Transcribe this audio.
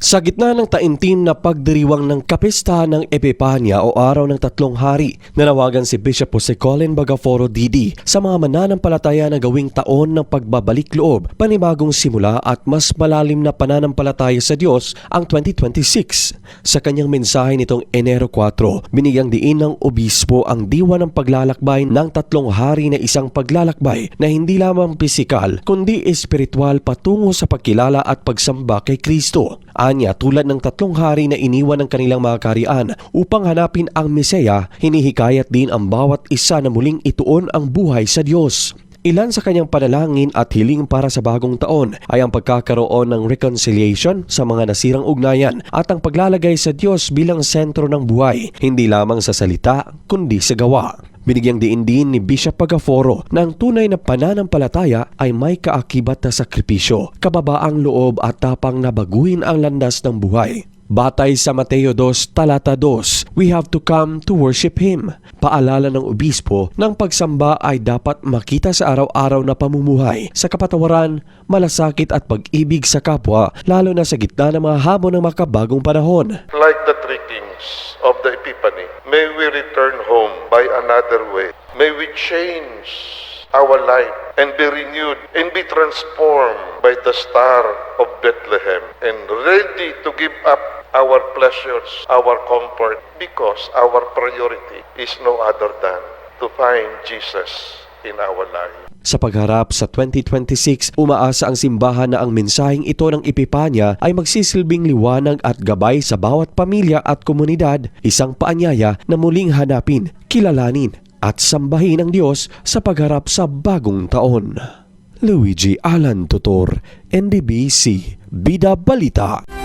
Sa gitna ng taimtim na pagdiriwang ng kapistahan ng Epipanya o Araw ng Tatlong Hari, nanawagan si Bishop Jose Colin Bagaforo DD sa mga mananampalataya na gawing taon ng pagbabalik loob, panibagong simula at mas malalim na pananampalataya sa Diyos ang 2026. Sa kanyang mensahe nitong Enero 4, binigyang diin ng obispo ang diwa ng paglalakbay ng Tatlong Hari na isang paglalakbay na hindi lamang pisikal kundi espiritual patungo sa pagkilala at pagsamba kay Kristo. Anya, tulad ng Tatlong Hari na iniwan ng kanilang mga kaharian upang hanapin ang Mesaya, hinihikayat din ang bawat isa na muling ituon ang buhay sa Diyos. Ilan sa kanyang panalangin at hiling para sa bagong taon ay ang pagkakaroon ng reconciliation sa mga nasirang ugnayan at ang paglalagay sa Diyos bilang sentro ng buhay, hindi lamang sa salita kundi sa gawa. Binigyang diin din ni Bishop Bagaforo na ang tunay na pananampalataya ay may kaakibat na sakripisyo, kababaang loob at tapang na baguhin ang landas ng buhay. Batay sa Mateo 2, talata 2, we have to come to worship Him. Paalala ng obispo ng pagsamba ay dapat makita sa araw-araw na pamumuhay, sa kapatawaran, malasakit at pag-ibig sa kapwa, lalo na sa gitna ng mga hamon ng makabagong panahon. Like the three kings of the Epiphany, may we return home by another way. May we change our life and be renewed and be transformed by the star of Bethlehem and ready to give up our pleasures, our comfort, because our priority is no other than to find Jesus in our life. Sa pagharap sa 2026, umaasa ang simbahan na ang mensaheng ito ng Epipanya ay magsisilbing liwanag at gabay sa bawat pamilya at komunidad, isang paanyaya na muling hanapin, kilalanin at sambahin ang Diyos sa pagharap sa bagong taon. Luigi Alan Tutor, NDBC, Bida Balita.